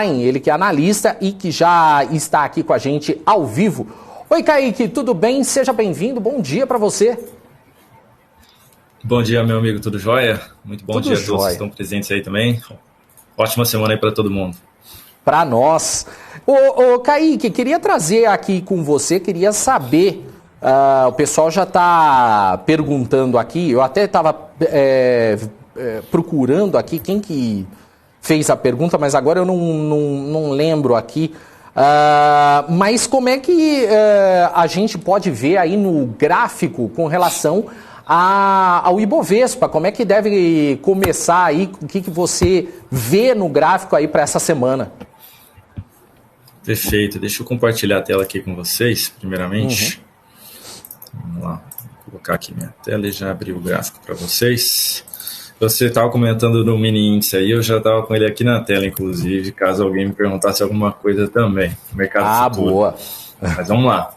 ele que é analista e que já está aqui com a gente ao vivo. Oi, Kaique, tudo bem? Seja bem-vindo, bom dia para você. Bom dia, meu amigo, tudo jóia? Muito bom tudo dia a todos que estão presentes aí também. Ótima semana aí para todo mundo. Para nós. Ô, Kaique, queria trazer aqui com você, queria saber, o pessoal já está perguntando aqui, eu até estava procurando aqui quem que fez a pergunta, mas agora eu não lembro aqui. Mas como é que a gente pode ver aí no gráfico com relação ao Ibovespa? Como é que deve começar aí? O que você vê no gráfico aí para essa semana? Perfeito. Deixa eu compartilhar a tela aqui com vocês, primeiramente. Vamos lá. Vou colocar aqui minha tela e já abrir o gráfico para vocês. Você estava comentando do mini índice aí, eu já estava com ele aqui na tela, inclusive, caso alguém me perguntasse alguma coisa também. Mercado futuro. Boa. Mas vamos lá.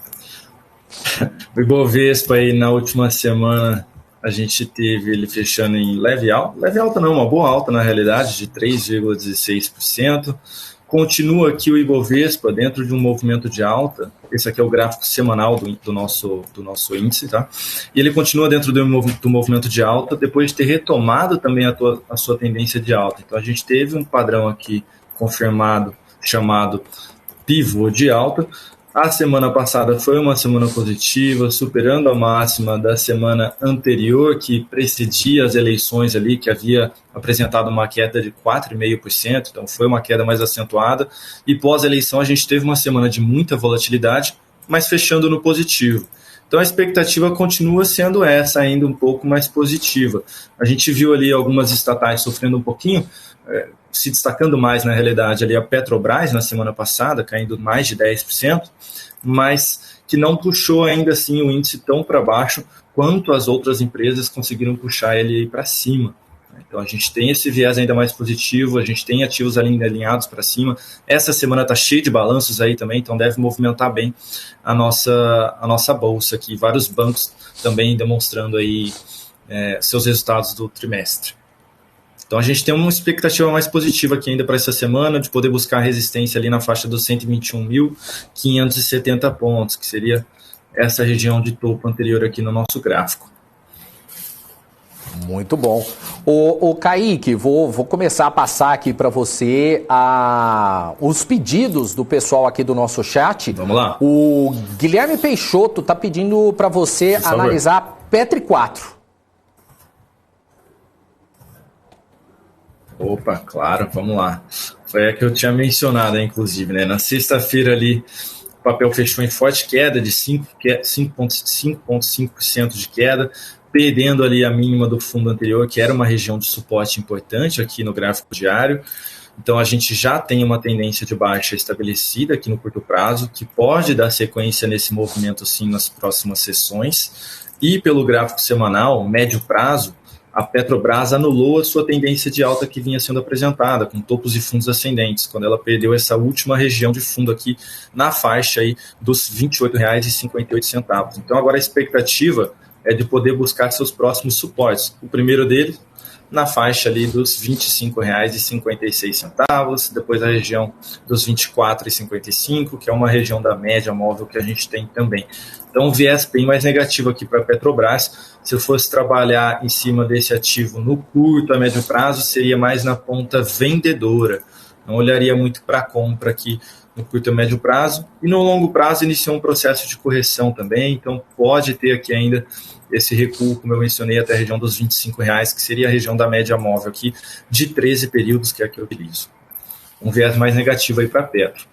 O Ibovespa aí na última semana a gente teve ele fechando em leve alta não, uma boa alta na realidade, de 3,16%. Continua aqui o Ibovespa dentro de um movimento de alta. Esse aqui é o gráfico semanal do nosso índice, tá? E ele continua dentro do movimento de alta depois de ter retomado também a sua tendência de alta. Então a gente teve um padrão aqui confirmado chamado pivô de alta. A semana passada foi uma semana positiva, superando a máxima da semana anterior, que precedia as eleições ali, que havia apresentado uma queda de 4,5%, então foi uma queda mais acentuada. E pós-eleição a gente teve uma semana de muita volatilidade, mas fechando no positivo. Então a expectativa continua sendo essa, ainda um pouco mais positiva. A gente viu ali algumas estatais sofrendo um pouquinho, se destacando mais na realidade ali a Petrobras na semana passada, caindo mais de 10%, mas que não puxou ainda assim o índice tão para baixo quanto as outras empresas conseguiram puxar ele para cima. Então a gente tem esse viés ainda mais positivo, a gente tem ativos alinhados para cima. Essa semana está cheia de balanços aí também, então deve movimentar bem a nossa bolsa aqui. Vários bancos também demonstrando aí seus resultados do trimestre. Então a gente tem uma expectativa mais positiva aqui ainda para essa semana, de poder buscar resistência ali na faixa dos 121.570 pontos, que seria essa região de topo anterior aqui no nosso gráfico. Muito bom. Ô Kaique, vou começar a passar aqui para você os pedidos do pessoal aqui do nosso chat. Vamos lá. O Guilherme Peixoto está pedindo para você analisar Petri 4. Opa, claro, vamos lá. Foi a que eu tinha mencionado, inclusive, né? Na sexta-feira ali, o papel fechou em forte queda de 5,5% de queda, perdendo ali a mínima do fundo anterior, que era uma região de suporte importante aqui no gráfico diário. Então a gente já tem uma tendência de baixa estabelecida aqui no curto prazo, que pode dar sequência nesse movimento sim nas próximas sessões. E pelo gráfico semanal, médio prazo, a Petrobras anulou a sua tendência de alta que vinha sendo apresentada, com topos e fundos ascendentes, quando ela perdeu essa última região de fundo aqui na faixa aí dos R$ 28,58. Então agora a expectativa é de poder buscar seus próximos suportes. O primeiro deles, na faixa ali dos R$ 25,56, depois a região dos R$ 24,55, que é uma região da média móvel que a gente tem também. Então, um viés bem mais negativo aqui para a Petrobras. Se eu fosse trabalhar em cima desse ativo no curto a médio prazo, seria mais na ponta vendedora. Não olharia muito para a compra aqui no curto a médio prazo. E no longo prazo iniciou um processo de correção também, então pode ter aqui ainda esse recuo, como eu mencionei, até a região dos R$ 25,00, que seria a região da média móvel aqui de 13 períodos, que é a que eu utilizo. Um viés mais negativo aí para a Petro.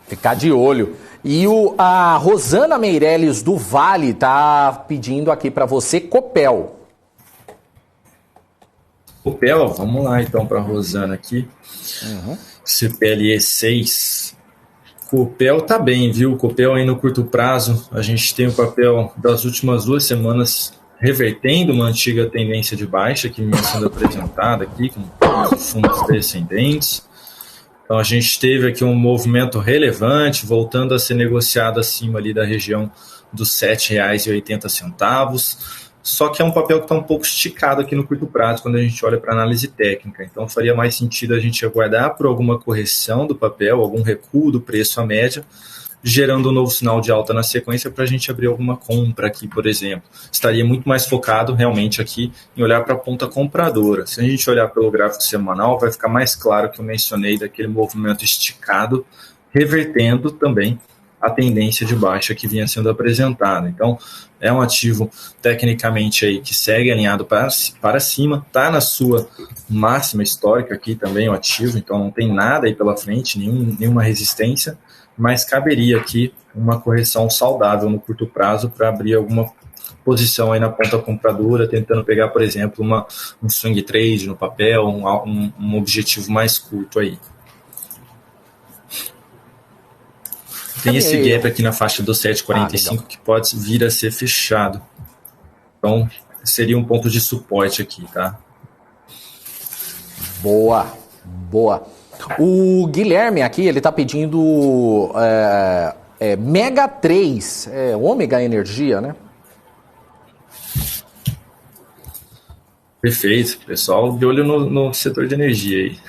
Ficar de olho. E a Rosana Meirelles do Vale está pedindo aqui para você Copel. Copel, vamos lá então para a Rosana aqui. CPLE 6. Copel tá bem, viu? Copel aí no curto prazo, a gente tem o papel das últimas 2 semanas revertendo uma antiga tendência de baixa que vinha sendo apresentada aqui, com fundos descendentes. Então a gente teve aqui um movimento relevante, voltando a ser negociado acima ali da região dos R$ 7,80. só que é um papel que está um pouco esticado aqui no curto prazo, quando a gente olha para análise técnica. Então, faria mais sentido a gente aguardar por alguma correção do papel, algum recuo do preço à média, gerando um novo sinal de alta na sequência para a gente abrir alguma compra aqui, por exemplo. Estaria muito mais focado realmente aqui em olhar para a ponta compradora. Se a gente olhar pelo gráfico semanal, vai ficar mais claro que eu mencionei daquele movimento esticado, revertendo também a tendência de baixa que vinha sendo apresentada. Então, é um ativo tecnicamente aí que segue alinhado para cima, está na sua máxima histórica aqui também o ativo, então não tem nada aí pela frente, nenhuma resistência, mas caberia aqui uma correção saudável no curto prazo para abrir alguma posição aí na ponta compradora, tentando pegar, por exemplo, um swing trade no papel, um objetivo mais curto aí. Tem esse gap aqui na faixa do 7,45 que pode vir a ser fechado. Então, seria um ponto de suporte aqui, tá? Boa. O Guilherme aqui, ele tá pedindo Mega 3, Ômega Energia, né? Perfeito, pessoal de olho no setor de energia aí.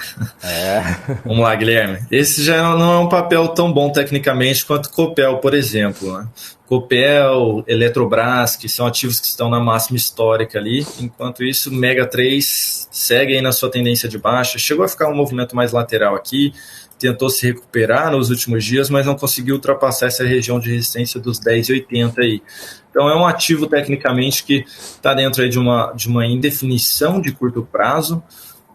Vamos lá, Guilherme. Esse já não é um papel tão bom tecnicamente quanto Copel, por exemplo, né? Copel, Eletrobras, que são ativos que estão na máxima histórica ali. Enquanto isso, Mega 3 segue aí na sua tendência de baixa. Chegou a ficar um movimento mais lateral aqui, tentou se recuperar nos últimos dias, mas não conseguiu ultrapassar essa região de resistência dos 10,80 aí. Então é um ativo tecnicamente que está dentro aí de uma indefinição de curto prazo,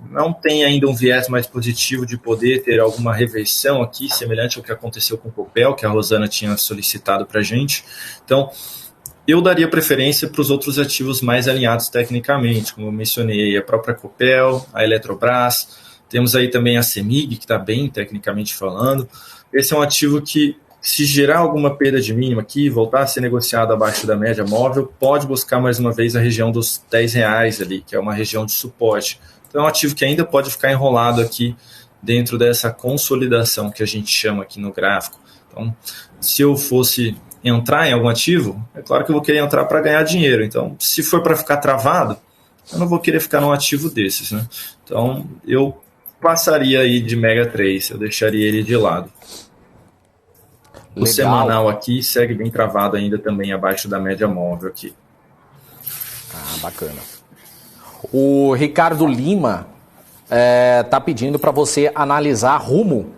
não tem ainda um viés mais positivo de poder ter alguma reversão aqui, semelhante ao que aconteceu com o Copel, que a Rosana tinha solicitado para a gente. Então, eu daria preferência para os outros ativos mais alinhados tecnicamente, como eu mencionei, a própria Copel, a Eletrobras, temos aí também a CEMIG, que está bem tecnicamente falando. Esse é um ativo que, se gerar alguma perda de mínima aqui, voltar a ser negociado abaixo da média móvel, pode buscar mais uma vez a região dos R$10 ali, que é uma região de suporte. Então é um ativo que ainda pode ficar enrolado aqui dentro dessa consolidação que a gente chama aqui no gráfico. Então, se eu fosse entrar em algum ativo, é claro que eu vou querer entrar para ganhar dinheiro. Então, se for para ficar travado, eu não vou querer ficar num ativo desses, né? Então, eu passaria aí de Mega 3, eu deixaria ele de lado. O semanal aqui segue bem travado ainda também abaixo da média móvel aqui. Bacana. O Ricardo Lima tá pedindo para você analisar Rumo.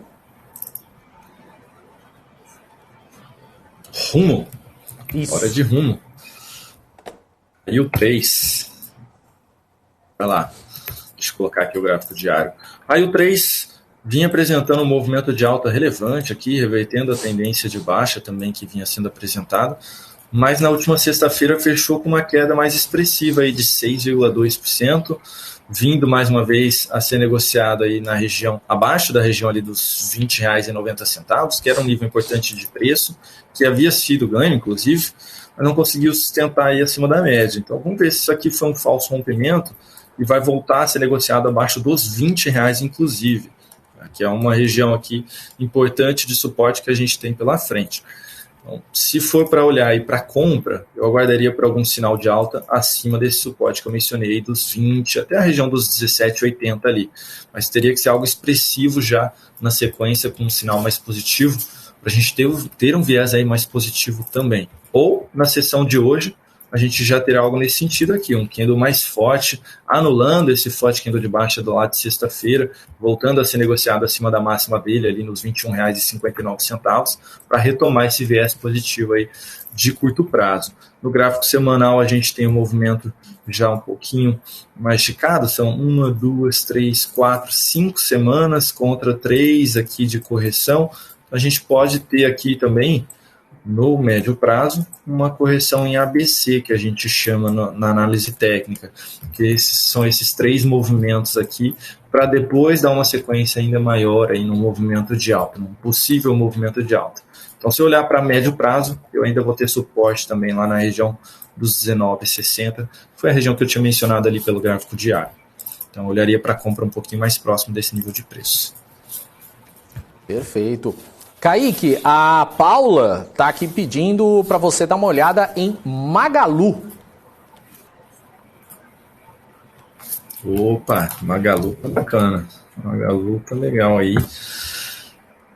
Rumo? Isso. Hora de Rumo. E o 3. Vai lá. Deixa eu colocar aqui o gráfico diário. Aí o 3 vinha apresentando um movimento de alta relevante aqui, revertendo a tendência de baixa também que vinha sendo apresentada, mas na última sexta-feira fechou com uma queda mais expressiva aí de 6,2%, vindo mais uma vez a ser negociado aí na região, abaixo da região ali dos R$20,90, que era um nível importante de preço, que havia sido ganho, inclusive, mas não conseguiu sustentar aí acima da média. Então vamos ver se isso aqui foi um falso rompimento e vai voltar a ser negociado abaixo dos R$20, inclusive, que é uma região aqui importante de suporte que a gente tem pela frente. Então, se for para olhar aí para compra, eu aguardaria por algum sinal de alta acima desse suporte que eu mencionei, dos 20 até a região dos 17,80 ali. Mas teria que ser algo expressivo já na sequência, com um sinal mais positivo, para a gente ter um viés aí mais positivo também. Ou, na sessão de hoje, a gente já terá algo nesse sentido aqui, um candle mais forte, anulando esse forte candle de baixa do lado de sexta-feira, voltando a ser negociado acima da máxima dele, ali nos R$21,59, para retomar esse viés positivo aí de curto prazo. No gráfico semanal, a gente tem um movimento já um pouquinho mais esticado, são 1, 2, 3, 4, 5 semanas contra 3 aqui de correção. A gente pode ter aqui também, no médio prazo, uma correção em ABC, que a gente chama na análise técnica, que são esses 3 movimentos aqui, para depois dar uma sequência ainda maior aí no movimento de alta, num possível movimento de alta. Então, se eu olhar para médio prazo, eu ainda vou ter suporte também lá na região dos 19,60, foi a região que eu tinha mencionado ali pelo gráfico diário. Então, eu olharia para compra um pouquinho mais próximo desse nível de preço. Perfeito. Kaique, a Paula está aqui pedindo para você dar uma olhada em Magalu. Opa, Magalu tá bacana. Magalu tá legal aí.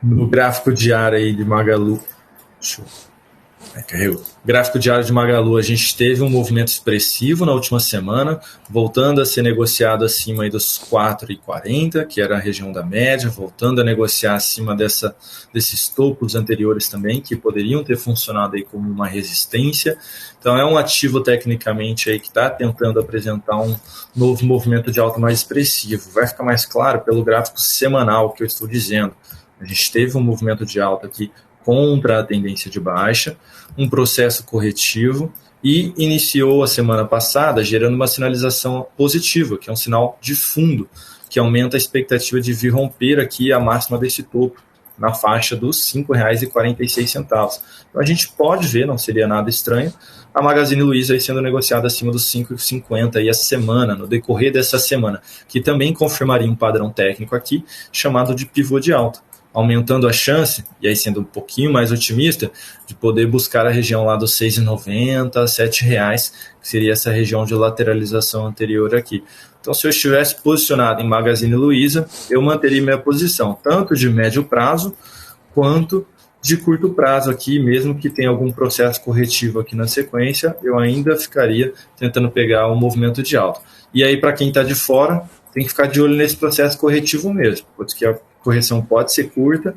No gráfico diário aí de Magalu. Deixa eu... Carregou. Gráfico diário de Magalu, a gente teve um movimento expressivo na última semana, voltando a ser negociado acima aí dos 4,40, que era a região da média, voltando a negociar acima desses topos anteriores também, que poderiam ter funcionado aí como uma resistência. Então é um ativo tecnicamente aí que está tentando apresentar um novo movimento de alta mais expressivo. Vai ficar mais claro pelo gráfico semanal que eu estou dizendo. A gente teve um movimento de alta aqui contra a tendência de baixa, um processo corretivo e iniciou a semana passada gerando uma sinalização positiva, que é um sinal de fundo, que aumenta a expectativa de vir romper aqui a máxima desse topo, na faixa dos R$ 5,46. Então a gente pode ver, não seria nada estranho, a Magazine Luiza aí sendo negociada acima dos 5,50 aí a semana, no decorrer dessa semana, que também confirmaria um padrão técnico aqui, chamado de pivô de alta, aumentando a chance, e aí sendo um pouquinho mais otimista, de poder buscar a região lá dos R$ 6,90, R$ 7,00, que seria essa região de lateralização anterior aqui. Então, se eu estivesse posicionado em Magazine Luiza, eu manteria minha posição, tanto de médio prazo, quanto de curto prazo aqui, mesmo que tenha algum processo corretivo aqui na sequência, eu ainda ficaria tentando pegar um movimento de alta. E aí, para quem está de fora, tem que ficar de olho nesse processo corretivo mesmo, porque a correção pode ser curta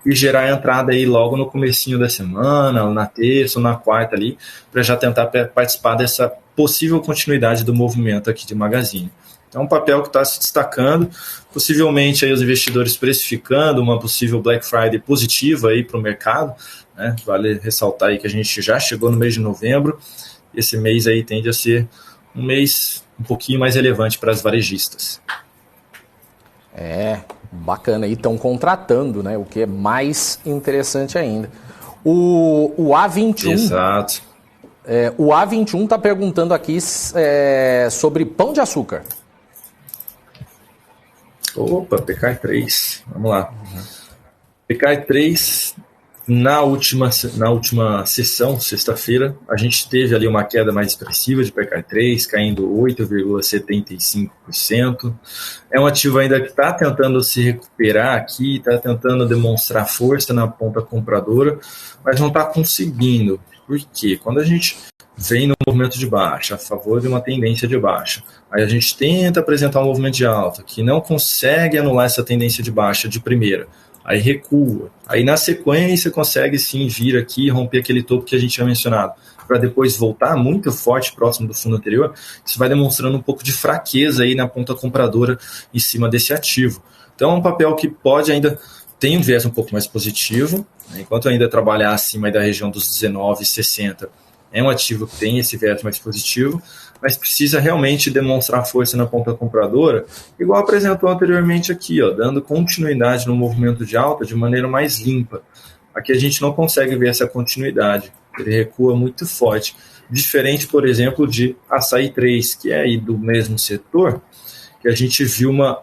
e gerar a entrada aí logo no comecinho da semana, na terça ou na quarta ali, para já tentar participar dessa possível continuidade do movimento aqui de Magazine. É um papel que está se destacando, possivelmente aí os investidores precificando uma possível Black Friday positiva aí para o mercado, né? Vale ressaltar aí que a gente já chegou no mês de novembro, esse mês aí tende a ser um mês um pouquinho mais relevante para as varejistas. Bacana, e estão contratando, né? O que é mais interessante ainda. O A21. Exato. O A21 está perguntando aqui sobre pão de açúcar. Opa, PKI3. Vamos lá. PKI3, na última sessão, sexta-feira, a gente teve ali uma queda mais expressiva de PKI3, caindo 8,75%. É um ativo ainda que está tentando se recuperar aqui, está tentando demonstrar força na ponta compradora, mas não está conseguindo. Por quê? Quando a gente vem no movimento de baixa, a favor de uma tendência de baixa, aí a gente tenta apresentar um movimento de alta, que não consegue anular essa tendência de baixa de primeira, aí recua, aí na sequência consegue sim vir aqui e romper aquele topo que a gente tinha mencionado, para depois voltar muito forte próximo do fundo anterior, isso vai demonstrando um pouco de fraqueza aí na ponta compradora em cima desse ativo. Então é um papel que pode ainda ter um viés um pouco mais positivo, né? Enquanto ainda trabalhar acima da região dos 19,60, é um ativo que tem esse viés mais positivo, mas precisa realmente demonstrar força na ponta compradora, igual apresentou anteriormente aqui, dando continuidade no movimento de alta de maneira mais limpa. Aqui a gente não consegue ver essa continuidade, ele recua muito forte, diferente, por exemplo, de Açaí 3, que é aí do mesmo setor, que a gente viu um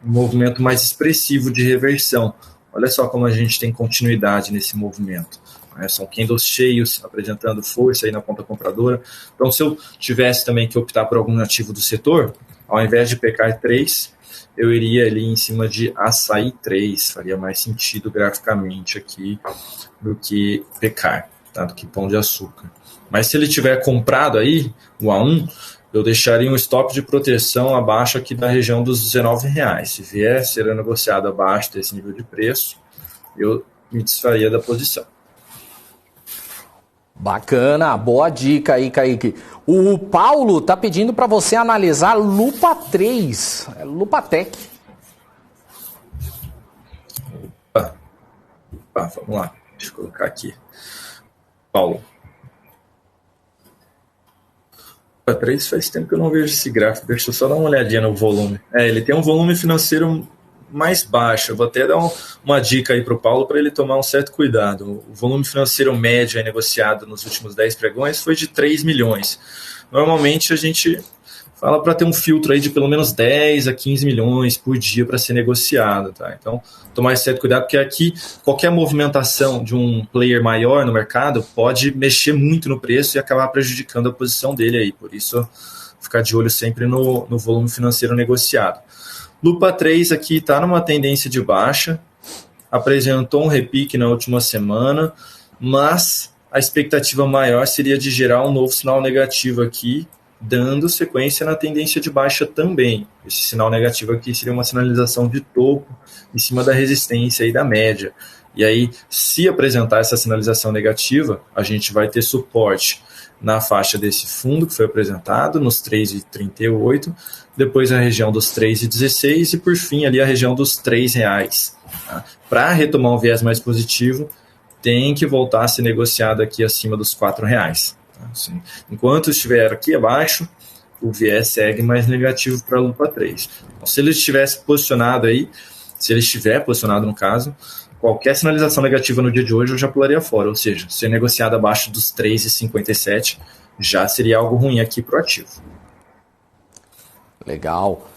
movimento mais expressivo de reversão. Olha só como a gente tem continuidade nesse movimento. São candles cheios, apresentando força aí na ponta compradora. Então, se eu tivesse também que optar por algum ativo do setor, ao invés de PKI3, eu iria ali em cima de Açaí 3, faria mais sentido graficamente aqui do que PKI, tá? Do que pão de açúcar. Mas se ele tiver comprado aí, o A1, eu deixaria um stop de proteção abaixo aqui da região dos R$19. Se vier ser negociado abaixo desse nível de preço, eu me desfaria da posição. Bacana, boa dica aí, Kaique. O Paulo tá pedindo para você analisar Lupa 3, Lupatec. Opa, vamos lá, deixa eu colocar aqui. Paulo. Lupa 3 faz tempo que eu não vejo esse gráfico, deixa eu só dar uma olhadinha no volume. Ele tem um volume financeiro mais baixo. Eu vou até dar uma dica aí para o Paulo para ele tomar um certo cuidado. O volume financeiro médio aí negociado nos últimos 10 pregões foi de 3 milhões. Normalmente a gente fala para ter um filtro aí de pelo menos 10 a 15 milhões por dia para ser negociado. Tá? Então, tomar esse certo cuidado, porque aqui qualquer movimentação de um player maior no mercado pode mexer muito no preço e acabar prejudicando a posição dele aí. Por isso, ficar de olho sempre no volume financeiro negociado. Lupa 3 aqui está numa tendência de baixa, apresentou um repique na última semana, mas a expectativa maior seria de gerar um novo sinal negativo aqui, dando sequência na tendência de baixa também. Esse sinal negativo aqui seria uma sinalização de topo em cima da resistência e da média. E aí, se apresentar essa sinalização negativa, a gente vai ter suporte na faixa desse fundo que foi apresentado, nos 3,38, depois a região dos 3,16 e por fim ali a região dos R$3. Tá? Para retomar um viés mais positivo, tem que voltar a ser negociado aqui acima dos R$4. Tá? Assim, enquanto estiver aqui abaixo, o viés segue mais negativo para a Lupa 3. Então, se ele estivesse posicionado aí, se ele estiver posicionado no caso, qualquer sinalização negativa no dia de hoje eu já pularia fora, ou seja, ser negociado abaixo dos 3,57 já seria algo ruim aqui para o ativo. Legal.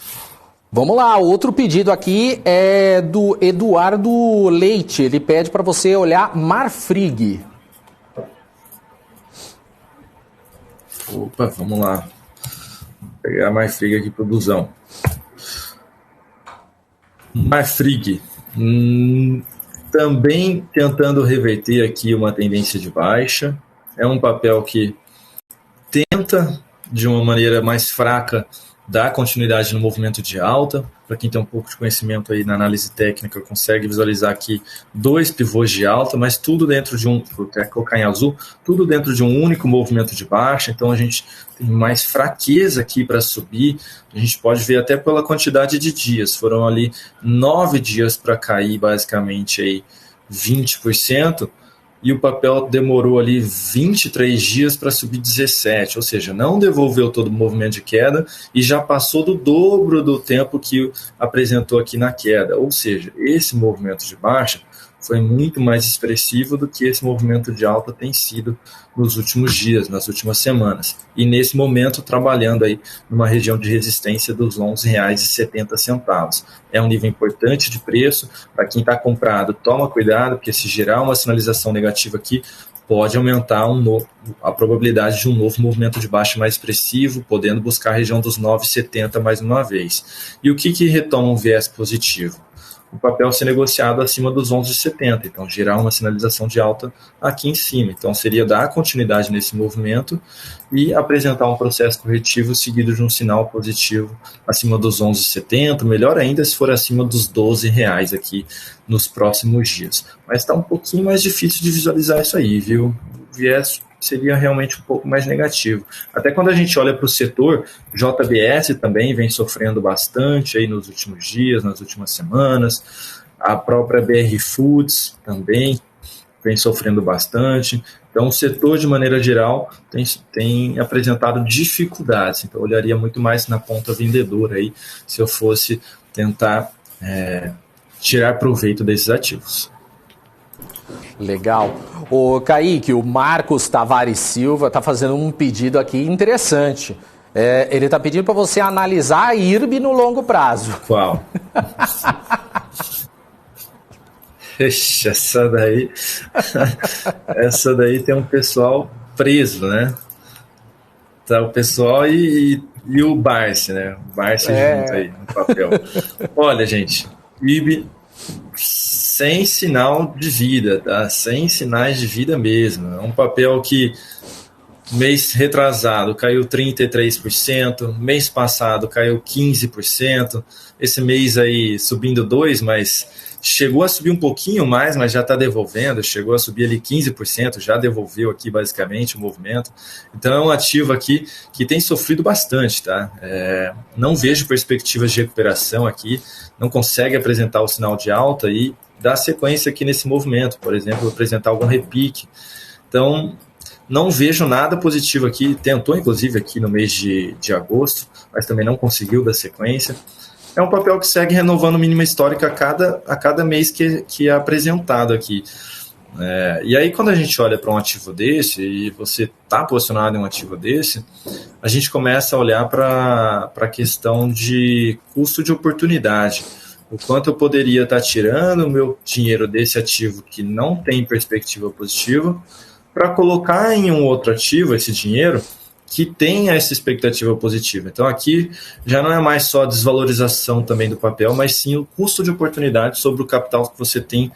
Vamos lá, outro pedido aqui é do Eduardo Leite. Ele pede para você olhar Marfrig. Opa, vamos lá. Vou pegar a Marfrig aqui para o busão. Marfrig. Também tentando reverter aqui uma tendência de baixa. É um papel que tenta, de uma maneira mais fraca, dar continuidade no movimento de alta. Para quem tem um pouco de conhecimento aí na análise técnica, consegue visualizar aqui 2 pivôs de alta, mas tudo dentro de um, vou até colocar em azul, tudo dentro de um único movimento de baixa. Então a gente tem mais fraqueza aqui para subir. A gente pode ver até pela quantidade de dias. Foram ali 9 dias para cair basicamente aí 20%. E o papel demorou ali 23 dias para subir 17, ou seja, não devolveu todo o movimento de queda e já passou do dobro do tempo que apresentou aqui na queda. Ou seja, esse movimento de baixa foi muito mais expressivo do que esse movimento de alta tem sido nos últimos dias, nas últimas semanas. E nesse momento trabalhando aí numa região de resistência dos R$ 11,70. É um nível importante de preço. Para quem está comprado, toma cuidado, porque se gerar uma sinalização negativa aqui, pode aumentar a probabilidade de um novo movimento de baixa mais expressivo, podendo buscar a região dos 9,70 mais uma vez. E o que retoma um viés positivo? O papel ser negociado acima dos 11,70, então gerar uma sinalização de alta aqui em cima. Então seria dar continuidade nesse movimento e apresentar um processo corretivo seguido de um sinal positivo acima dos 11,70, melhor ainda se for acima dos R$12 aqui nos próximos dias. Mas está um pouquinho mais difícil de visualizar isso aí, viu? O viés seria realmente um pouco mais negativo. Até quando a gente olha para o setor, JBS também vem sofrendo bastante aí nos últimos dias, nas últimas semanas. A própria BR Foods também vem sofrendo bastante. Então, o setor, de maneira geral, tem apresentado dificuldades. Então, eu olharia muito mais na ponta vendedora aí, se eu fosse tentar tirar proveito desses ativos. Legal. O Kaique, o Marcos Tavares Silva está fazendo um pedido aqui interessante. Ele está pedindo para você analisar a IRB no longo prazo. Qual? Essa daí tem um pessoal preso, né? Tá o pessoal e o Barsi, né? O Barsi junto aí no papel. Olha, gente, IRB sem sinal de vida, tá? Sem sinais de vida mesmo. É um papel que mês retrasado caiu 33%, mês passado caiu 15%, esse mês aí subindo 2%, mas chegou a subir um pouquinho mais, mas já está devolvendo, chegou a subir ali 15%, já devolveu aqui basicamente o movimento. Então é um ativo aqui que tem sofrido bastante, tá? Não vejo perspectivas de recuperação aqui, não consegue apresentar o sinal de alta e dar sequência aqui nesse movimento, por exemplo, apresentar algum repique. Então, não vejo nada positivo aqui, tentou inclusive aqui no mês de agosto, mas também não conseguiu dar sequência. É um papel que segue renovando mínima histórica a cada mês que é apresentado aqui. E aí, quando a gente olha para um ativo desse, e você está posicionado em um ativo desse, a gente começa a olhar para a questão de custo de oportunidade. O quanto eu poderia estar tirando o meu dinheiro desse ativo que não tem perspectiva positiva para colocar em um outro ativo esse dinheiro que tenha essa expectativa positiva. Então aqui já não é mais só a desvalorização também do papel, mas sim o custo de oportunidade sobre o capital que você tem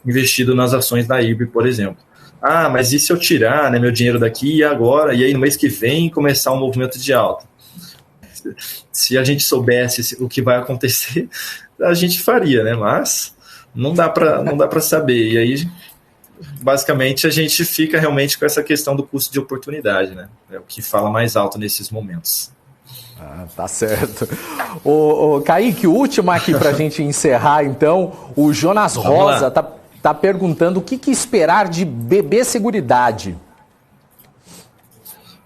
investido nas ações da IRB, por exemplo. Ah, mas e se eu tirar, né, meu dinheiro daqui e agora, e aí no mês que vem começar um movimento de alta? Se a gente soubesse o que vai acontecer, a gente faria, né? Mas não dá para saber. E aí, basicamente, a gente fica realmente com essa questão do custo de oportunidade, né? É o que fala mais alto nesses momentos. Tá certo. O Kaique, última aqui para a gente encerrar, então. O Jonas Rosa tá perguntando o que esperar de BB Seguridade.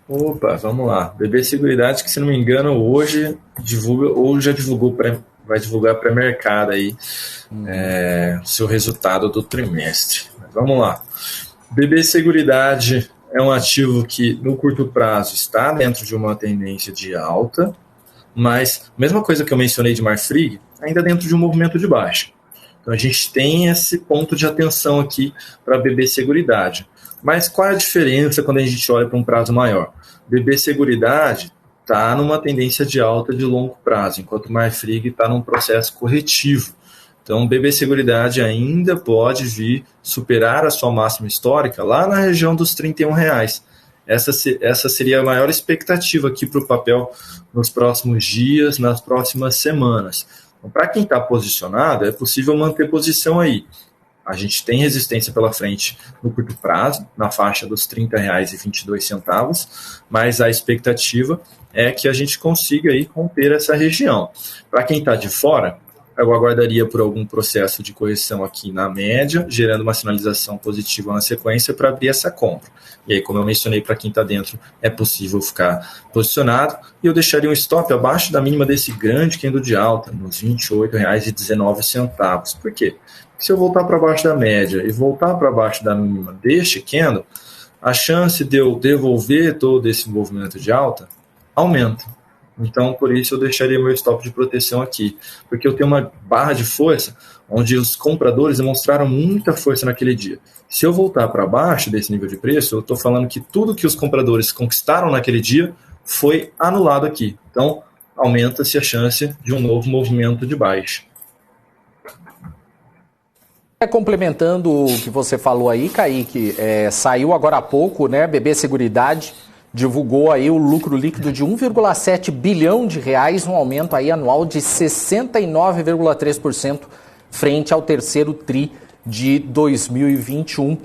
Opa, vamos lá. BB Seguridade, que se não me engano, hoje divulga, ou já divulgou, vai divulgar pré-mercado aí seu resultado do trimestre. Mas vamos lá. BB Seguridade é um ativo que no curto prazo está dentro de uma tendência de alta, mas mesma coisa que eu mencionei de Marfrig, ainda dentro de um movimento de baixa. Então a gente tem esse ponto de atenção aqui para BB Seguridade. Mas qual é a diferença quando a gente olha para um prazo maior? BB Seguridade está numa tendência de alta de longo prazo, enquanto o Marfrig está num processo corretivo. Então, BB Seguridade ainda pode vir superar a sua máxima histórica lá na região dos R$ 31. Essa seria a maior expectativa aqui para o papel nos próximos dias, nas próximas semanas. Então, para quem está posicionado, é possível manter posição aí. A gente tem resistência pela frente no curto prazo, na faixa dos R$ 30,22, mas a expectativa é que a gente consiga aí romper essa região. Para quem está de fora, eu aguardaria por algum processo de correção aqui na média, gerando uma sinalização positiva na sequência para abrir essa compra. E aí, como eu mencionei, para quem está dentro, é possível ficar posicionado. E eu deixaria um stop abaixo da mínima desse grande candle de alta, nos R$ 28,19. Por quê? Porque se eu voltar para baixo da média e voltar para baixo da mínima deste candle, a chance de eu devolver todo esse movimento de alta aumenta. Então, por isso, eu deixaria meu stop de proteção aqui. Porque eu tenho uma barra de força onde os compradores demonstraram muita força naquele dia. Se eu voltar para baixo desse nível de preço, eu estou falando que tudo que os compradores conquistaram naquele dia foi anulado aqui. Então, aumenta-se a chance de um novo movimento de baixa. Complementando o que você falou aí, Kaique, saiu agora há pouco, né, BB Seguridade divulgou aí o lucro líquido de 1,7 bilhão de reais, um aumento aí anual de 69,3% frente ao terceiro TRI de 2021,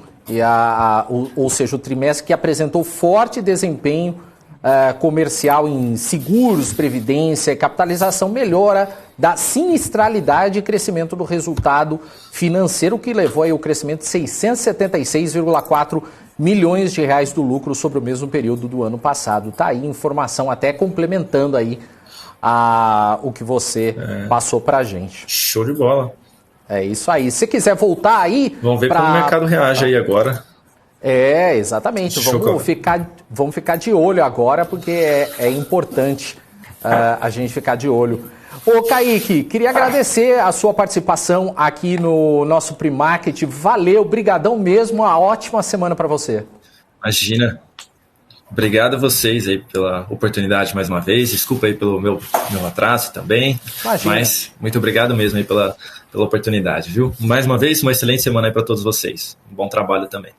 ou seja, o trimestre que apresentou forte desempenho comercial em seguros, previdência e capitalização, melhora da sinistralidade e crescimento do resultado financeiro, que levou aí o crescimento de 676,4 milhões de reais do lucro sobre o mesmo período do ano passado. Tá aí informação até complementando aí o que você passou pra gente. Show de bola. É isso aí. Se quiser voltar aí... Vamos ver como o mercado reage aí agora. Exatamente. Vamos ficar de olho agora, porque é importante a gente ficar de olho. Ô, Kaique, queria agradecer a sua participação aqui no nosso Pre-Market. Valeu, brigadão mesmo. Uma ótima semana para você. Imagina. Obrigado a vocês aí pela oportunidade mais uma vez. Desculpa aí pelo meu atraso também. Imagina. Mas muito obrigado mesmo aí pela oportunidade, viu? Mais uma vez, uma excelente semana aí para todos vocês. Um bom trabalho também.